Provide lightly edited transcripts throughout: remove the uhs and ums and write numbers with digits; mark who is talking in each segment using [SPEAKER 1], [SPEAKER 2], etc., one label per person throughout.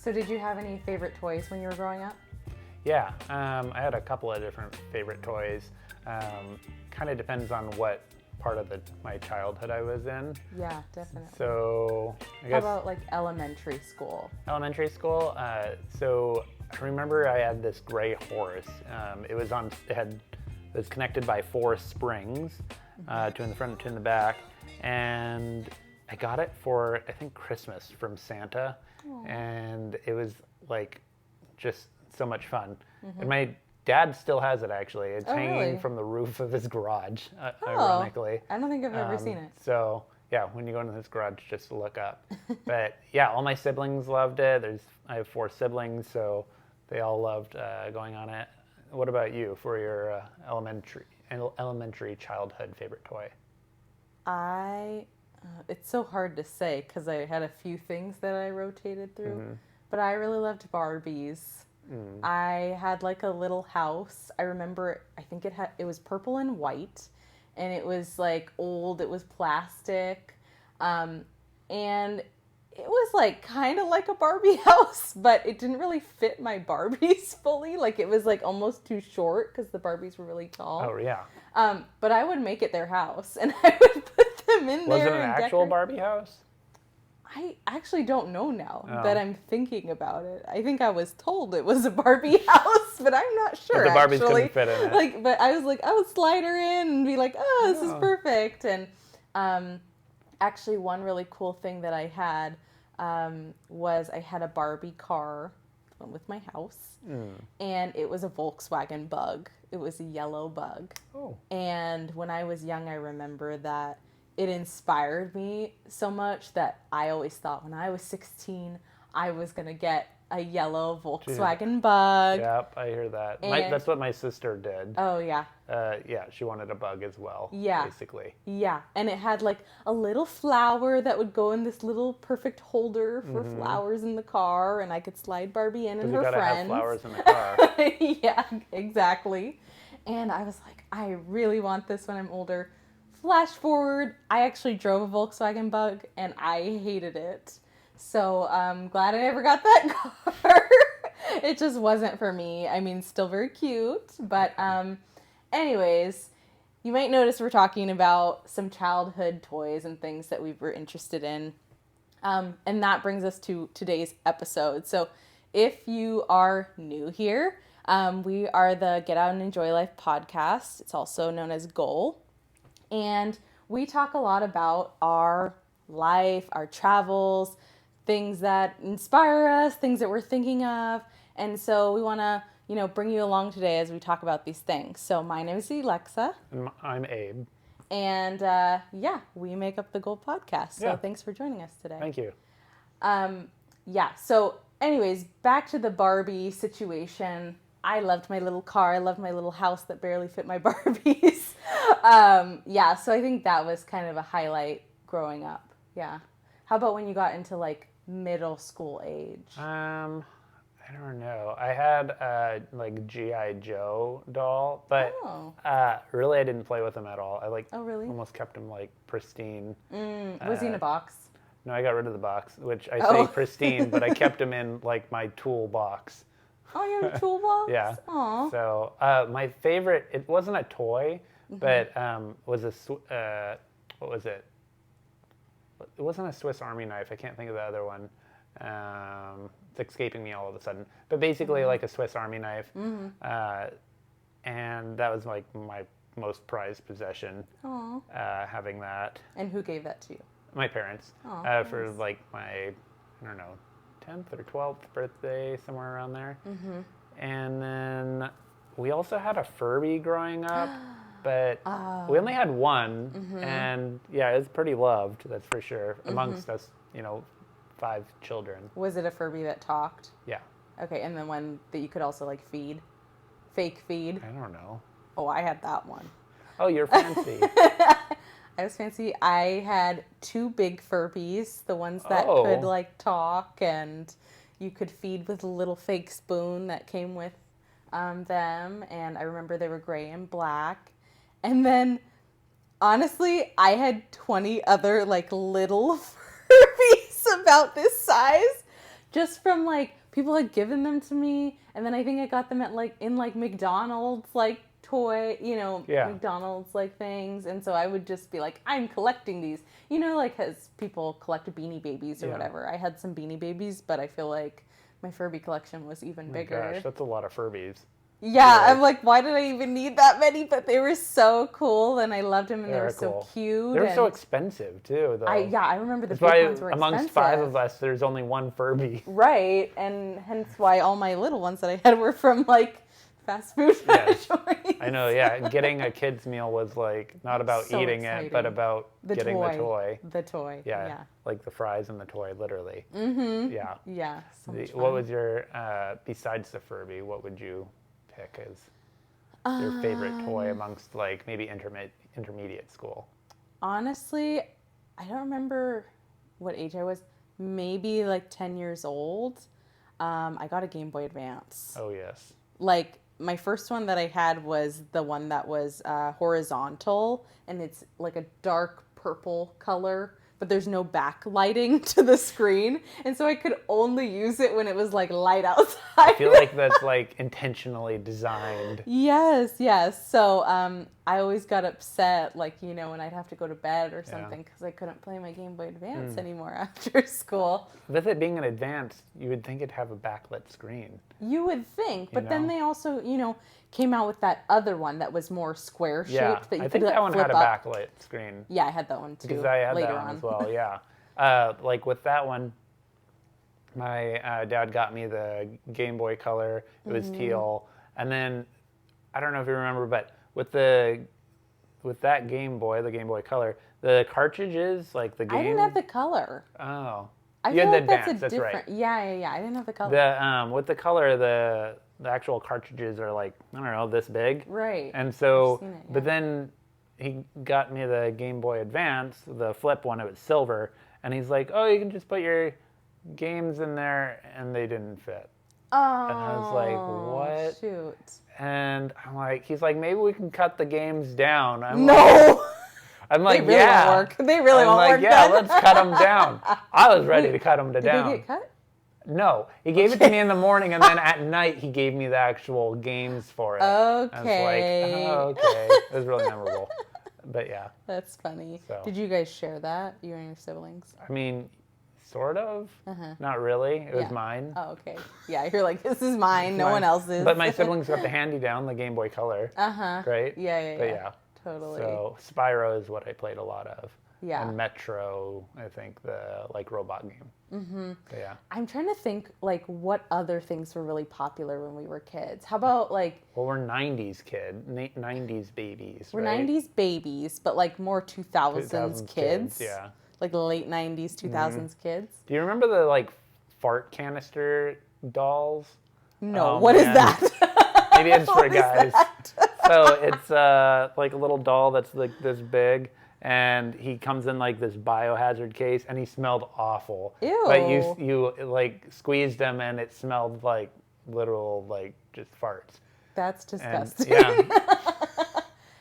[SPEAKER 1] So did you have any favorite toys when you were growing up?
[SPEAKER 2] Yeah, I had a couple of different favorite toys. Kind of depends on what part of my childhood I was in.
[SPEAKER 1] Yeah, definitely.
[SPEAKER 2] So I
[SPEAKER 1] How
[SPEAKER 2] guess
[SPEAKER 1] about like elementary school?
[SPEAKER 2] elementary school. So I remember I had this gray horse. It was connected by 4 springs, 2 in the front and 2 in the back, and I got it for I think Christmas from Santa.
[SPEAKER 1] Aww.
[SPEAKER 2] And it was like just so much fun. And my dad still has it actually. It's hanging
[SPEAKER 1] really?
[SPEAKER 2] from the roof of his garage, ironically.
[SPEAKER 1] I don't think I've ever seen it.
[SPEAKER 2] So yeah, when you go into his garage, just look up. But yeah, all my siblings loved it. I have 4 siblings, so they all loved going on it. What about you for your elementary childhood favorite toy?
[SPEAKER 1] It's so hard to say because I had a few things that I rotated through, but I really loved Barbies. I had like a little house. I remember, I think it was purple and white, and it was like old. It was plastic, and it was like kind of like a Barbie house, but it didn't really fit my Barbies fully. Like it was like almost too short because the Barbies were really tall.
[SPEAKER 2] Oh yeah.
[SPEAKER 1] But I would make it their house, and I would put them in
[SPEAKER 2] Was
[SPEAKER 1] there.
[SPEAKER 2] it an actual Barbie house?
[SPEAKER 1] I actually don't know now
[SPEAKER 2] Oh.
[SPEAKER 1] that I'm thinking about it. I think I was told it was a Barbie house, but I'm not sure.
[SPEAKER 2] But the Barbies
[SPEAKER 1] actually.
[SPEAKER 2] couldn't fit in it.
[SPEAKER 1] But I was like, I would slide her in and be like, oh, this is perfect. And actually, one really cool thing that I had was I had a Barbie car with my house, and it was a Volkswagen Bug. It was a yellow Bug.
[SPEAKER 2] Oh.
[SPEAKER 1] And when I was young, I remember that it inspired me so much that I always thought when I was 16, I was going to get a yellow Volkswagen Bug.
[SPEAKER 2] Yep, I hear that. That's what my sister did.
[SPEAKER 1] Oh, yeah.
[SPEAKER 2] Yeah, she wanted a Bug as well,
[SPEAKER 1] Yeah.
[SPEAKER 2] basically.
[SPEAKER 1] Yeah, and it had like a little flower that would go in this little perfect holder for flowers in the car, and I could slide Barbie in and her
[SPEAKER 2] You gotta
[SPEAKER 1] friends.
[SPEAKER 2] have flowers in the car.
[SPEAKER 1] Yeah, exactly. And I was like, I really want this when I'm older. Flash forward, I actually drove a Volkswagen Bug, and I hated it. So I'm glad I never got that car. It just wasn't for me. I mean, still very cute. But anyways, you might notice we're talking about some childhood toys and things that we were interested in. And that brings us to today's episode. So if you are new here, we are the Get Out and Enjoy Life podcast. It's also known as GOEL. And we talk a lot about our life, our travels, things that inspire us, things that we're thinking of. And so we want to, bring you along today as we talk about these things. So my name is Elexa.
[SPEAKER 2] And I'm Abe.
[SPEAKER 1] And we make up the GOEL podcast. So thanks for joining us today.
[SPEAKER 2] Thank you.
[SPEAKER 1] So anyways, back to the Barbie situation. I loved my little car. I loved my little house that barely fit my Barbies. So I think that was kind of a highlight growing up. Yeah. How about when you got into like middle school age?
[SPEAKER 2] I don't know. I had a G.I. Joe doll, but really I didn't play with him at all. I
[SPEAKER 1] really?
[SPEAKER 2] almost kept him pristine.
[SPEAKER 1] Was he in a box?
[SPEAKER 2] No, I got rid of the box, which I say pristine, but I kept him in my tool box.
[SPEAKER 1] Oh, you have a toolbox?
[SPEAKER 2] Yeah.
[SPEAKER 1] Aw.
[SPEAKER 2] So my favorite, it wasn't a toy, but was what was it? It wasn't a Swiss Army knife. I can't think of the other one. It's escaping me all of a sudden. But basically like a Swiss Army knife. And that was my most prized possession, having that.
[SPEAKER 1] And who gave that to you?
[SPEAKER 2] My parents.
[SPEAKER 1] Nice.
[SPEAKER 2] For my, I don't know, 10th or 12th birthday, somewhere around there. And then we also had a Furby growing up, but we only had one, and yeah, it's pretty loved, that's for sure, amongst us, 5 children.
[SPEAKER 1] Was it a Furby that talked?
[SPEAKER 2] Yeah.
[SPEAKER 1] Okay, and then one that you could also feed? Fake feed?
[SPEAKER 2] I don't know.
[SPEAKER 1] Oh, I had that one.
[SPEAKER 2] Oh, you're fancy.
[SPEAKER 1] I was fancy. I had 2 big Furbies, the ones that could talk, and you could feed with a little fake spoon that came with them. And I remember they were gray and black. And then, honestly, I had 20 other little Furbies about this size just from like people had given them to me, and then I think I got them at like in like McDonald's like toy, McDonald's like things, and so I would just be like, I'm collecting these, like as people collect Beanie Babies or whatever. I had some Beanie Babies, but I feel like my Furby collection was even bigger.
[SPEAKER 2] Gosh, that's a lot of Furbies.
[SPEAKER 1] Yeah, I'm like, why did I even need that many? But they were so cool, and I loved them, and they were
[SPEAKER 2] cool.
[SPEAKER 1] so cute.
[SPEAKER 2] They were so expensive too, though.
[SPEAKER 1] I remember the
[SPEAKER 2] That's
[SPEAKER 1] big
[SPEAKER 2] why
[SPEAKER 1] ones were expensive.
[SPEAKER 2] amongst 5 of us, there's only one Furby.
[SPEAKER 1] Right, and hence why all my little ones that I had were from like fast food joints.
[SPEAKER 2] I know, yeah. Getting a kid's meal was like not about
[SPEAKER 1] so
[SPEAKER 2] eating
[SPEAKER 1] exciting.
[SPEAKER 2] it, but about getting the toy.
[SPEAKER 1] The toy. Yeah.
[SPEAKER 2] Like the fries and the toy, literally.
[SPEAKER 1] Mm-hmm.
[SPEAKER 2] Yeah.
[SPEAKER 1] Yeah. So much fun.
[SPEAKER 2] What was your besides the Furby? What would you pick as your favorite toy amongst like maybe intermediate school?
[SPEAKER 1] Honestly, I don't remember what age I was. Maybe like 10 years old. I got a Game Boy Advance.
[SPEAKER 2] Oh yes.
[SPEAKER 1] Like my first one that I had was the one that was horizontal, and it's like a dark purple color, but there's no backlighting to the screen, and so I could only use it when it was like light outside.
[SPEAKER 2] I feel like that's like intentionally designed.
[SPEAKER 1] Yes. So I always got upset, like, when I'd have to go to bed or something because I couldn't play my Game Boy Advance anymore after school.
[SPEAKER 2] With it being an Advance, you would think it'd have a backlit screen.
[SPEAKER 1] You would think, but then they also, came out with that other one that was more square shaped.
[SPEAKER 2] Yeah,
[SPEAKER 1] that you
[SPEAKER 2] I
[SPEAKER 1] could
[SPEAKER 2] think that one
[SPEAKER 1] flip
[SPEAKER 2] had a
[SPEAKER 1] up.
[SPEAKER 2] backlit screen.
[SPEAKER 1] Yeah, I had that one too.
[SPEAKER 2] Because I had
[SPEAKER 1] later
[SPEAKER 2] that one
[SPEAKER 1] on
[SPEAKER 2] as well, yeah. Like with that one, my dad got me the Game Boy Color. It was teal. And then, I don't know if you remember, but with that Game Boy, the Game Boy Color, the cartridges, like the game...
[SPEAKER 1] I didn't have the color.
[SPEAKER 2] Oh.
[SPEAKER 1] I
[SPEAKER 2] You
[SPEAKER 1] feel
[SPEAKER 2] had the
[SPEAKER 1] like that's
[SPEAKER 2] Advance,
[SPEAKER 1] a
[SPEAKER 2] that's
[SPEAKER 1] different...
[SPEAKER 2] right.
[SPEAKER 1] Yeah, I didn't have the color.
[SPEAKER 2] With the color, the actual cartridges are like, I don't know, this big.
[SPEAKER 1] Right.
[SPEAKER 2] And so,
[SPEAKER 1] I've seen it,
[SPEAKER 2] but then he got me the Game Boy Advance, the flip one, it was silver, and he's like, oh, you can just put your games in there, and they didn't fit.
[SPEAKER 1] Oh,
[SPEAKER 2] and I was like, what?
[SPEAKER 1] Shoot.
[SPEAKER 2] And I'm like, he's like, maybe we can cut the games down. I'm
[SPEAKER 1] No!
[SPEAKER 2] I'm like,
[SPEAKER 1] they really
[SPEAKER 2] yeah.
[SPEAKER 1] Won't work. They really
[SPEAKER 2] I'm
[SPEAKER 1] won't
[SPEAKER 2] like,
[SPEAKER 1] work.
[SPEAKER 2] yeah,
[SPEAKER 1] then.
[SPEAKER 2] let's cut them down. I was ready to cut them
[SPEAKER 1] Did
[SPEAKER 2] down.
[SPEAKER 1] they get cut?
[SPEAKER 2] No, he gave it to me in the morning, and then at night he gave me the actual games for it.
[SPEAKER 1] Okay.
[SPEAKER 2] I was like, oh, okay. It was really memorable. But yeah.
[SPEAKER 1] That's funny.
[SPEAKER 2] So.
[SPEAKER 1] Did you guys share that, you and your siblings?
[SPEAKER 2] I mean, sort of. Not really. It was
[SPEAKER 1] Yeah.
[SPEAKER 2] mine.
[SPEAKER 1] Oh, okay. Yeah, you're like, this is mine. No
[SPEAKER 2] Mine.
[SPEAKER 1] one else's.
[SPEAKER 2] But my siblings got the hand-me-down, the Game Boy Color. Right?
[SPEAKER 1] Yeah.
[SPEAKER 2] But yeah.
[SPEAKER 1] Totally.
[SPEAKER 2] So Spyro is what I played a lot of.
[SPEAKER 1] Yeah.
[SPEAKER 2] And Metro, I think, the like robot game. Mm-hmm. But yeah.
[SPEAKER 1] I'm trying to think like what other things were really popular when we were kids. How about like
[SPEAKER 2] Well, we're 90s 90s babies,
[SPEAKER 1] we're
[SPEAKER 2] right?
[SPEAKER 1] 90s babies, but like more 2000s kids.
[SPEAKER 2] Yeah.
[SPEAKER 1] Like late 90s, 2000s kids.
[SPEAKER 2] Do you remember the like fart canister dolls?
[SPEAKER 1] No,
[SPEAKER 2] Oh,
[SPEAKER 1] what is
[SPEAKER 2] man.
[SPEAKER 1] that?
[SPEAKER 2] Maybe it's for
[SPEAKER 1] What is
[SPEAKER 2] guys.
[SPEAKER 1] that?
[SPEAKER 2] So it's like a little doll that's like this big, and he comes in like this biohazard case, and he smelled awful.
[SPEAKER 1] Ew.
[SPEAKER 2] But you like squeezed him, and it smelled like literal like just farts.
[SPEAKER 1] That's
[SPEAKER 2] And,
[SPEAKER 1] disgusting.
[SPEAKER 2] yeah.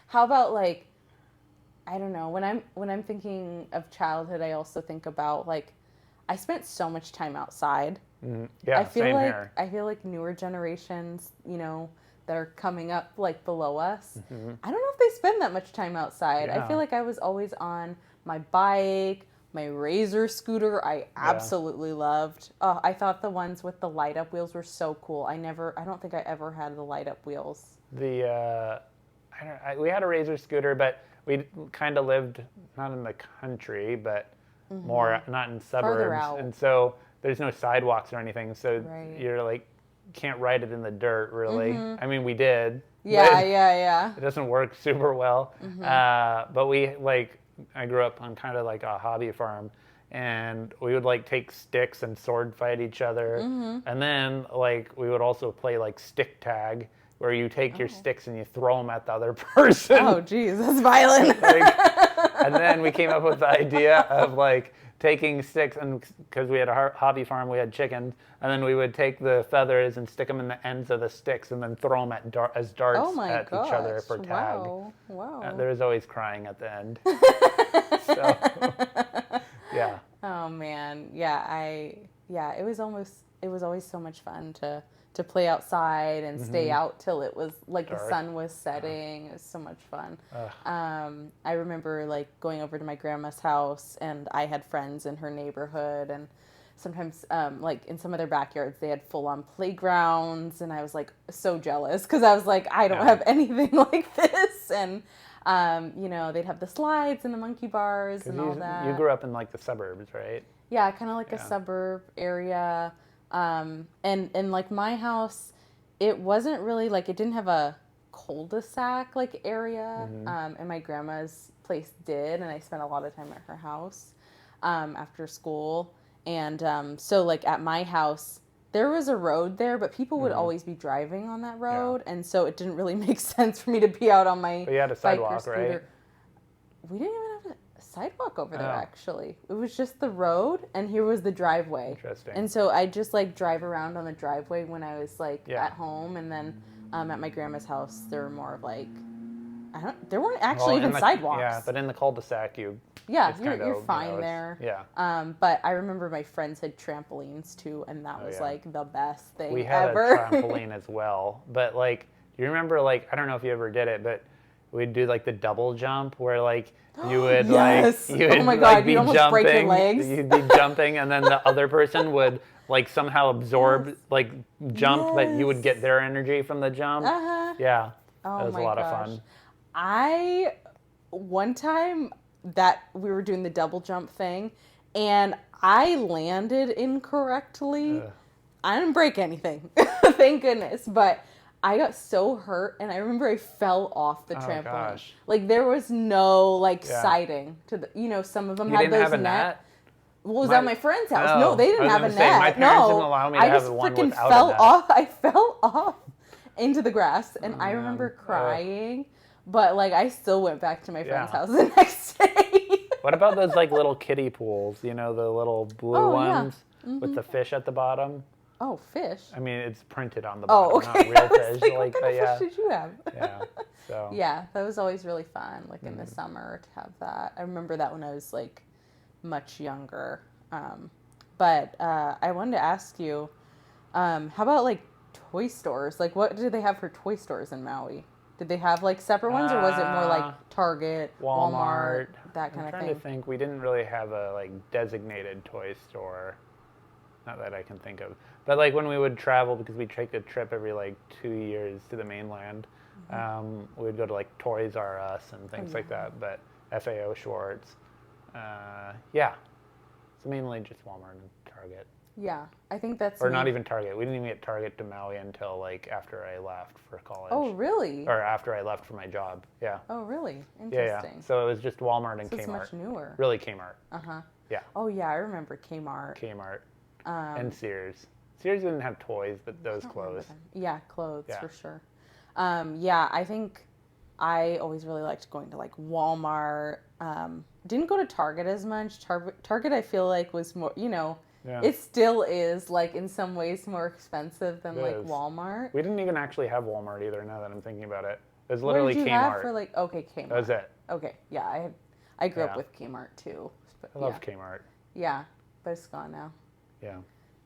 [SPEAKER 1] How about like I don't know, when I'm thinking of childhood, I also think about like I spent so much time outside.
[SPEAKER 2] Yeah.
[SPEAKER 1] I feel
[SPEAKER 2] Same
[SPEAKER 1] like
[SPEAKER 2] here.
[SPEAKER 1] I feel like newer generations, that are coming up like below us. I don't know if they spend that much time outside. I
[SPEAKER 2] Yeah.
[SPEAKER 1] feel like I was always on my bike, my Razor scooter. I absolutely loved. Oh, I thought the ones with the light up wheels were so cool. I don't think I ever had the light up wheels.
[SPEAKER 2] We had a Razor scooter, but we kind of lived not in the country, but more not in suburbs,
[SPEAKER 1] out.
[SPEAKER 2] and so there's no sidewalks or anything. So
[SPEAKER 1] Right.
[SPEAKER 2] you're like can't ride it in the dirt really. I mean, we did.
[SPEAKER 1] Yeah,
[SPEAKER 2] but
[SPEAKER 1] yeah.
[SPEAKER 2] It doesn't work super well. But we I grew up on kind of like a hobby farm, and we would like take sticks and sword fight each other, and then like we would also play like stick tag, where you take your sticks and you throw them at the other person.
[SPEAKER 1] Oh, geez, that's violent.
[SPEAKER 2] And then we came up with the idea of like taking sticks, and because we had a hobby farm, we had chickens, and then we would take the feathers and stick them in the ends of the sticks, and then throw them as darts
[SPEAKER 1] Oh my
[SPEAKER 2] at
[SPEAKER 1] gosh.
[SPEAKER 2] each other for tag.
[SPEAKER 1] Wow.
[SPEAKER 2] There was always crying at the end. So, yeah.
[SPEAKER 1] Oh man, yeah, it was always so much fun to play outside and stay out till it was like
[SPEAKER 2] Dark.
[SPEAKER 1] the sun was setting. It was so much fun. I remember like going over to my grandma's house, and I had friends in her neighborhood, and sometimes like in some of their backyards they had full on playgrounds, and I was like so jealous because I was like, I don't have anything like this. And you know, they'd have the slides and the monkey bars and all that.
[SPEAKER 2] You grew up in like the suburbs, right?
[SPEAKER 1] Yeah, kind of like a suburb area. And like my house, it wasn't really like, it didn't have a cul-de-sac like area. And my grandma's place did, and I spent a lot of time at her house after school. And so like at my house, there was a road there, but people would always be driving on that road, and so it didn't really make sense for me to be out on my
[SPEAKER 2] But you had a sidewalk, right?
[SPEAKER 1] We didn't even have a sidewalk over there, actually. It was just the road, and here was the driveway.
[SPEAKER 2] Interesting.
[SPEAKER 1] And so I just like drive around on the driveway when I was like at home, and then at my grandma's house, there were more of like, there weren't actually even sidewalks.
[SPEAKER 2] Yeah, but in the cul-de-sac, you're
[SPEAKER 1] fine there.
[SPEAKER 2] Yeah.
[SPEAKER 1] But I remember my friends had trampolines too, and that was like the best thing ever.
[SPEAKER 2] We had a trampoline as well, but like, you remember like, I don't know if you ever did it, but we'd do like the double jump where like you would
[SPEAKER 1] yes.
[SPEAKER 2] like you would
[SPEAKER 1] oh my God,
[SPEAKER 2] like be
[SPEAKER 1] you'd almost
[SPEAKER 2] jumping,
[SPEAKER 1] break your legs.
[SPEAKER 2] You'd be jumping, and then the other person would like somehow absorb like jump, but you would get their energy from the jump. Yeah, that was a lot of fun.
[SPEAKER 1] One time that we were doing the double jump thing, and I landed incorrectly. I didn't break anything, thank goodness, but I got so hurt, and I remember I fell off the trampoline.
[SPEAKER 2] Gosh.
[SPEAKER 1] Like there was no like siding to the, you know, some of them had
[SPEAKER 2] didn't
[SPEAKER 1] those
[SPEAKER 2] have a
[SPEAKER 1] net. Well, it was at my friend's house.
[SPEAKER 2] Oh,
[SPEAKER 1] no, they didn't have a net.
[SPEAKER 2] My parents didn't allow me to have one without a net.
[SPEAKER 1] I fell off into the grass, and I remember crying. But like I still went back to my friend's house the next day.
[SPEAKER 2] What about those like little kiddie pools? You know, the little blue ones with the fish at the bottom.
[SPEAKER 1] Oh, fish.
[SPEAKER 2] I mean, it's printed on the bottom, not real fish.
[SPEAKER 1] Like, what kind of fish did you have?
[SPEAKER 2] Yeah. So.
[SPEAKER 1] Yeah, that was always really fun. Like in the summer to have that. I remember that when I was like much younger. But I wanted to ask you, how about like toy stores? Like, what did they have for toy stores in Maui? Did they have like separate ones, or was it more like Target, Walmart, that kind of thing?
[SPEAKER 2] I'm trying to think. We didn't really have a like designated toy store. Not that I can think of. But like when we would travel, because we take a trip every like 2 years to the mainland, we would go to like Toys R Us and things like that. But FAO Schwartz, so mainly just Walmart and Target.
[SPEAKER 1] Yeah, I think that's...
[SPEAKER 2] Or not even Target. We didn't even get Target to Maui until like after I left for college.
[SPEAKER 1] Oh, really?
[SPEAKER 2] Or after I left for my job. Yeah.
[SPEAKER 1] Oh, really? Interesting.
[SPEAKER 2] Yeah. So it was just Walmart and Kmart.
[SPEAKER 1] It's much newer.
[SPEAKER 2] Really Kmart. Yeah.
[SPEAKER 1] Oh, yeah, I remember Kmart.
[SPEAKER 2] And Sears. Sears didn't have toys, but those clothes.
[SPEAKER 1] Yeah, clothes for sure. I think I always really liked going to like Walmart. Didn't go to Target as much. Target I feel like was more, you know, it still is like in some ways more expensive than like Walmart.
[SPEAKER 2] We didn't even actually have Walmart either now that I'm thinking about it. It was literally Kmart.
[SPEAKER 1] What did you have for like, okay, Kmart.
[SPEAKER 2] That was it.
[SPEAKER 1] Okay, yeah, I grew up with Kmart too.
[SPEAKER 2] I love Kmart.
[SPEAKER 1] Yeah, but it's gone now.
[SPEAKER 2] Yeah.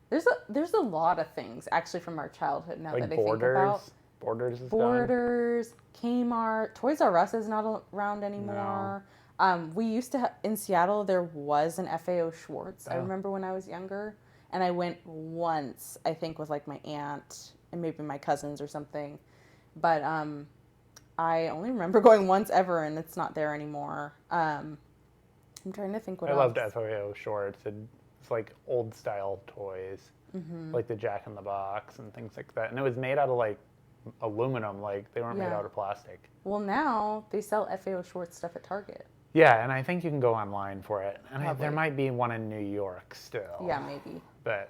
[SPEAKER 1] There's a lot of things actually from our childhood now
[SPEAKER 2] like
[SPEAKER 1] that I think about.
[SPEAKER 2] Borders is
[SPEAKER 1] Borders, Kmart, Toys R Us is not around anymore. No. We used to in Seattle there was an FAO Schwartz. I remember when I was younger, and I went once, I think with like my aunt and maybe my cousins or something. But I only remember going once ever, and it's not there anymore. I'm trying to think what else.
[SPEAKER 2] I loved FAO Schwartz. It's like old style toys, like the Jack in the Box and things like that. And it was made out of like aluminum, like they weren't made out of plastic.
[SPEAKER 1] Well, now they sell FAO Schwartz stuff at Target.
[SPEAKER 2] Yeah, and I think you can go online for it. And there might be one in New York still.
[SPEAKER 1] Yeah, maybe.
[SPEAKER 2] But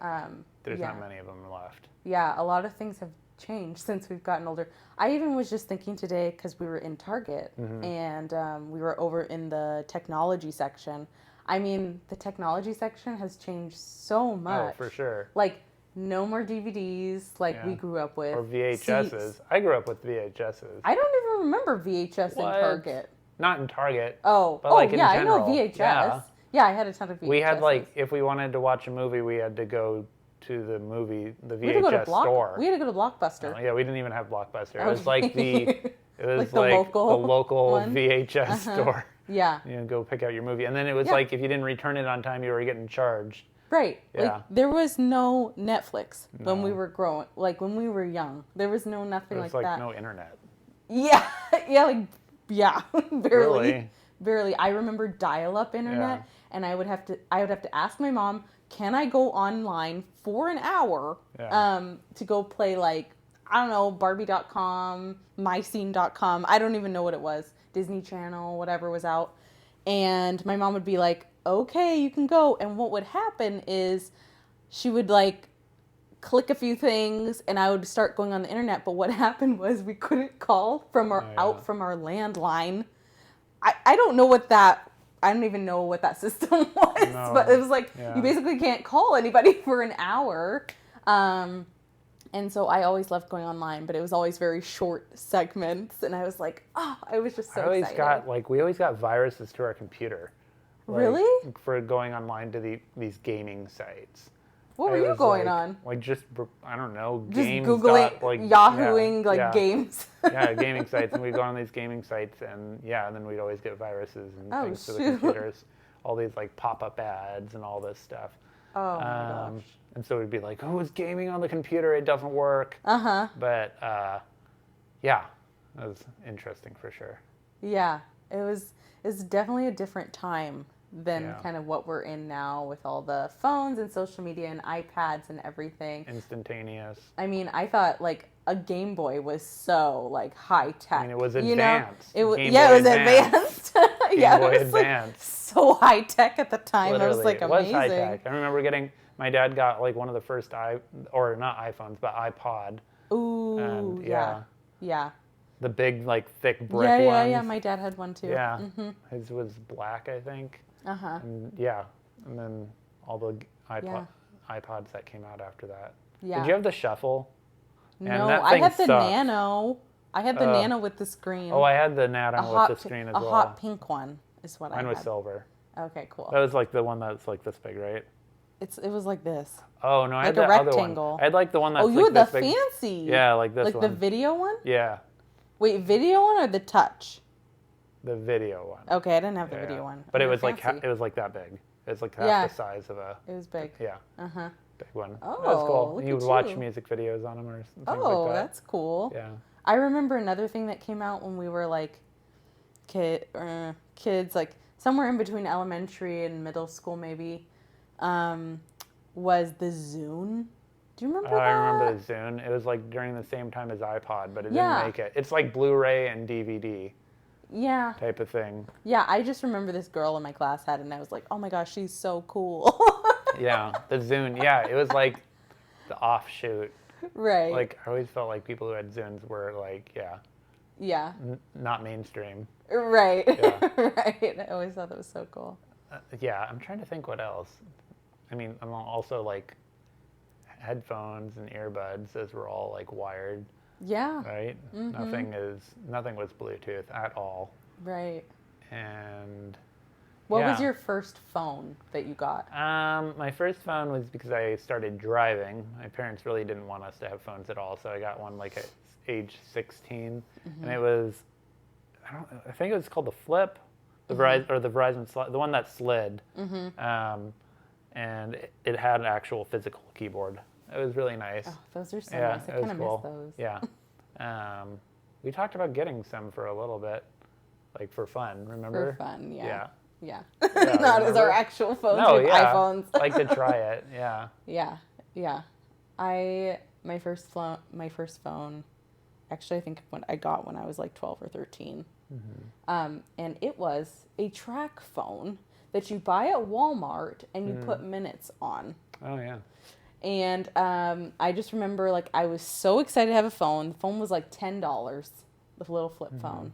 [SPEAKER 2] there's not many of them left.
[SPEAKER 1] Yeah, a lot of things have changed since we've gotten older. I even was just thinking today, because we were in Target, and we were over in the technology section. I mean, the technology section has changed so much.
[SPEAKER 2] Oh, for sure.
[SPEAKER 1] Like, no more DVDs like we grew up with.
[SPEAKER 2] Or VHSs. Seats. I grew up with VHSs.
[SPEAKER 1] I don't even remember VHS in Target.
[SPEAKER 2] Not in Target.
[SPEAKER 1] Oh,
[SPEAKER 2] but like in
[SPEAKER 1] yeah,
[SPEAKER 2] general.
[SPEAKER 1] I know VHS. Yeah, I had a ton of VHSs.
[SPEAKER 2] We had like, if we wanted to watch a movie, we had to go to the VHS store.
[SPEAKER 1] We had to go to Blockbuster.
[SPEAKER 2] Yeah, we didn't even have Blockbuster.
[SPEAKER 1] Okay.
[SPEAKER 2] It was like the local
[SPEAKER 1] one?
[SPEAKER 2] VHS store.
[SPEAKER 1] Yeah.
[SPEAKER 2] You know, go pick out your movie. And then it was
[SPEAKER 1] Yeah.
[SPEAKER 2] like, if you didn't return it on time, you were getting charged.
[SPEAKER 1] Right.
[SPEAKER 2] Yeah.
[SPEAKER 1] Like, there was no Netflix when we
[SPEAKER 2] No.
[SPEAKER 1] were growing, like when we were young. There was nothing
[SPEAKER 2] There was
[SPEAKER 1] like that.
[SPEAKER 2] no internet.
[SPEAKER 1] Yeah. Yeah, barely.
[SPEAKER 2] Really?
[SPEAKER 1] Barely. I remember dial-up internet, and I would have to ask my mom, "Can I go online for an hour to go play like, I don't know, Barbie.com, MyScene.com. I don't even know what it was. Disney Channel, whatever was out." And my mom would be like, "Okay, you can go." And what would happen is she would like click a few things and I would start going on the internet. But what happened was we couldn't call from our landline. I don't know what that, I don't even know what that system was,
[SPEAKER 2] No.
[SPEAKER 1] but it was like, you basically can't call anybody for an hour. And so I always loved going online, but it was always very short segments. And I was like, I was just so excited.
[SPEAKER 2] We always got viruses to our computer.
[SPEAKER 1] Really?
[SPEAKER 2] For going online to these gaming sites.
[SPEAKER 1] What were you going on?
[SPEAKER 2] Like just, I don't know,
[SPEAKER 1] Just
[SPEAKER 2] games.
[SPEAKER 1] Googling, Yahooing,
[SPEAKER 2] gaming
[SPEAKER 1] games.
[SPEAKER 2] Yeah, gaming sites. And we'd go on these gaming sites and then we'd always get viruses and things to the computers. All these like pop-up ads and all this stuff.
[SPEAKER 1] Oh my gosh.
[SPEAKER 2] And so we'd be like, oh, it's gaming on the computer. It doesn't work. But yeah, that was interesting for sure.
[SPEAKER 1] Yeah, it's definitely a different time than kind of what we're in now with all the phones and social media and iPads and everything.
[SPEAKER 2] Instantaneous.
[SPEAKER 1] I mean, I thought like a Game Boy was so like high tech.
[SPEAKER 2] I mean, it was advanced.
[SPEAKER 1] It was
[SPEAKER 2] Game
[SPEAKER 1] it
[SPEAKER 2] Boy
[SPEAKER 1] was advanced.
[SPEAKER 2] Game Boy
[SPEAKER 1] it was
[SPEAKER 2] Advance.
[SPEAKER 1] Like so high tech at the time.
[SPEAKER 2] Literally,
[SPEAKER 1] it was like
[SPEAKER 2] it
[SPEAKER 1] amazing.
[SPEAKER 2] was high tech. I remember my dad got like one of the first not iPhones, but iPod.
[SPEAKER 1] Ooh,
[SPEAKER 2] And,
[SPEAKER 1] yeah.
[SPEAKER 2] The big like thick brick ones.
[SPEAKER 1] Yeah. My dad had one too.
[SPEAKER 2] Yeah, his was black, I think. And and then all the iPods that came out after that.
[SPEAKER 1] Yeah.
[SPEAKER 2] Did you have the Shuffle?
[SPEAKER 1] No, I had the Nano. I had the Nano with the screen.
[SPEAKER 2] Oh, I had the Nano with the screen as well.
[SPEAKER 1] A hot pink one is what I had.
[SPEAKER 2] Mine was silver.
[SPEAKER 1] Okay, cool.
[SPEAKER 2] That was like the one that's like this big, right?
[SPEAKER 1] It was like this.
[SPEAKER 2] Oh no, I had
[SPEAKER 1] like
[SPEAKER 2] the
[SPEAKER 1] a
[SPEAKER 2] other
[SPEAKER 1] rectangle.
[SPEAKER 2] one. I had like the one that's
[SPEAKER 1] you
[SPEAKER 2] like
[SPEAKER 1] had
[SPEAKER 2] this
[SPEAKER 1] the
[SPEAKER 2] big.
[SPEAKER 1] fancy.
[SPEAKER 2] Yeah, like this
[SPEAKER 1] like
[SPEAKER 2] one.
[SPEAKER 1] Like the video one?
[SPEAKER 2] Yeah.
[SPEAKER 1] Wait, video one or the touch?
[SPEAKER 2] The video one.
[SPEAKER 1] Okay, I didn't have the video one.
[SPEAKER 2] But it was like that big. It was like half the size of a.
[SPEAKER 1] It was big.
[SPEAKER 2] Yeah. Big one.
[SPEAKER 1] Oh,
[SPEAKER 2] that was cool.
[SPEAKER 1] look
[SPEAKER 2] You would
[SPEAKER 1] at
[SPEAKER 2] watch
[SPEAKER 1] you.
[SPEAKER 2] music videos on them or things like that.
[SPEAKER 1] That's cool.
[SPEAKER 2] Yeah.
[SPEAKER 1] I remember another thing that came out when we were like kids, like somewhere in between elementary and middle school, maybe, was the Zune. Do you remember that?
[SPEAKER 2] I remember the Zune. It was like during the same time as iPod, but it didn't make it. It's like Blu-ray and DVD.
[SPEAKER 1] Yeah.
[SPEAKER 2] Type of thing.
[SPEAKER 1] Yeah, I just remember this girl in my class had it, and I was like, oh my gosh, she's so cool.
[SPEAKER 2] Yeah, the Zune. Yeah, it was like the offshoot.
[SPEAKER 1] Right.
[SPEAKER 2] Like, I always felt like people who had Zunes were like, not mainstream.
[SPEAKER 1] Right.
[SPEAKER 2] Yeah.
[SPEAKER 1] Right. I always thought that was so cool.
[SPEAKER 2] Yeah, I'm trying to think what else. I mean, I'm also like headphones and earbuds, those were all like wired.
[SPEAKER 1] Yeah.
[SPEAKER 2] Right? Nothing was Bluetooth at all.
[SPEAKER 1] Right.
[SPEAKER 2] And
[SPEAKER 1] what was your first phone that you got?
[SPEAKER 2] My first phone was because I started driving. My parents really didn't want us to have phones at all, so I got one like at age 16, and it was, I think it was called the Flip, the Verizon, the one that slid, and it had an actual physical keyboard. It was really nice.
[SPEAKER 1] Oh, those are so nice. I kind of miss those.
[SPEAKER 2] Yeah. We talked about getting some for a little bit, like for fun. Remember?
[SPEAKER 1] For fun, yeah.
[SPEAKER 2] Yeah.
[SPEAKER 1] Not as our actual phones.
[SPEAKER 2] No,
[SPEAKER 1] iPhones.
[SPEAKER 2] Like to try it. Yeah.
[SPEAKER 1] Yeah. My first phone. Actually, I think I got when I was like 12 or 13. And it was a track phone that you buy at Walmart and you put minutes on.
[SPEAKER 2] Oh yeah.
[SPEAKER 1] And I just remember like I was so excited to have a phone. The phone was like $10, the little flip phone.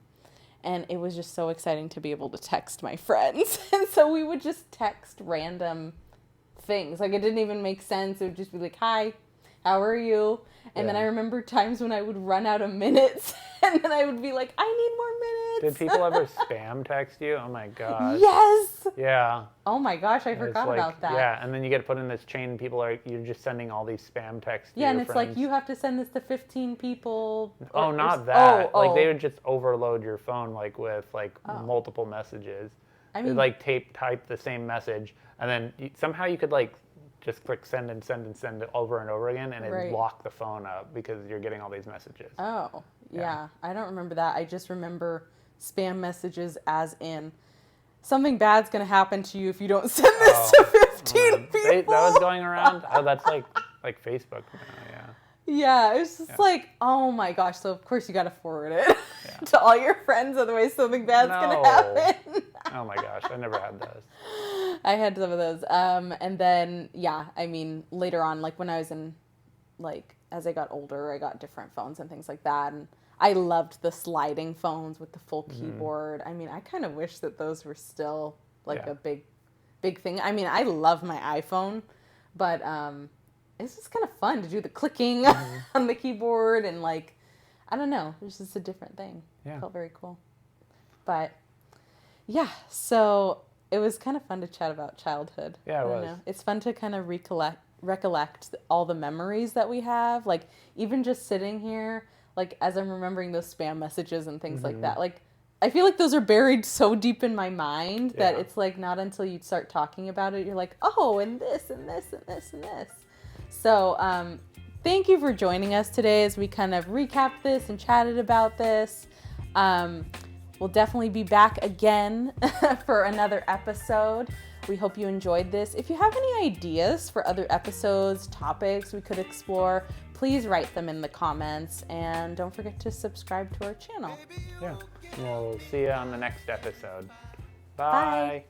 [SPEAKER 1] And it was just so exciting to be able to text my friends. And so we would just text random things. Like it didn't even make sense. It would just be like, hi, how are you? And then I remember times when I would run out of minutes and then I would be like, I need more minutes.
[SPEAKER 2] Did people ever spam text you? Oh my gosh.
[SPEAKER 1] Yes.
[SPEAKER 2] Yeah.
[SPEAKER 1] Oh my gosh, I forgot
[SPEAKER 2] like,
[SPEAKER 1] about that.
[SPEAKER 2] Yeah, and then you get put in this chain. You're just sending all these spam texts to
[SPEAKER 1] Yeah,
[SPEAKER 2] your
[SPEAKER 1] and it's
[SPEAKER 2] friends.
[SPEAKER 1] like, you have to send this to 15 people.
[SPEAKER 2] Oh, not that.
[SPEAKER 1] Oh.
[SPEAKER 2] Like, they would just overload your phone, like, with, like, multiple messages.
[SPEAKER 1] I mean,
[SPEAKER 2] They'd, like, type the same message, and then somehow you could, like, just click send and send and send it over and over again, and it'd lock the phone up because you're getting all these messages.
[SPEAKER 1] Oh, yeah. I don't remember that. I just remember spam messages as in, something bad's going to happen to you if you don't send this to 15 people.
[SPEAKER 2] That was going around? Oh, that's like Facebook now, yeah.
[SPEAKER 1] Yeah, it was just like, oh my gosh. So, of course, you got to forward it to all your friends, otherwise something bad's going to happen.
[SPEAKER 2] Oh my gosh, I never had those.
[SPEAKER 1] I had some of those. And then, yeah, I mean, later on, like when I was in, like, as I got older, I got different phones and things like that. And I loved the sliding phones with the full keyboard. I mean, I kind of wish that those were still like a big thing. I mean, I love my iPhone, but it's just kind of fun to do the clicking on the keyboard and like, I don't know, it's just a different thing.
[SPEAKER 2] Yeah.
[SPEAKER 1] It felt very cool. But yeah, so it was kind of fun to chat about childhood.
[SPEAKER 2] Yeah, it was.
[SPEAKER 1] Know. It's fun to kind of recollect all the memories that we have. Like, even just sitting here, like, as I'm remembering those spam messages and things like that, like, I feel like those are buried so deep in my mind that it's like not until you start talking about it, you're like, oh, and this and this and this and this. So thank you for joining us today as we kind of recapped this and chatted about this. We'll definitely be back again for another episode. We hope you enjoyed this. If you have any ideas for other episodes, topics we could explore, please write them in the comments. And don't forget to subscribe to our channel.
[SPEAKER 2] Yeah. We'll see you on the next episode. Bye.
[SPEAKER 1] Bye.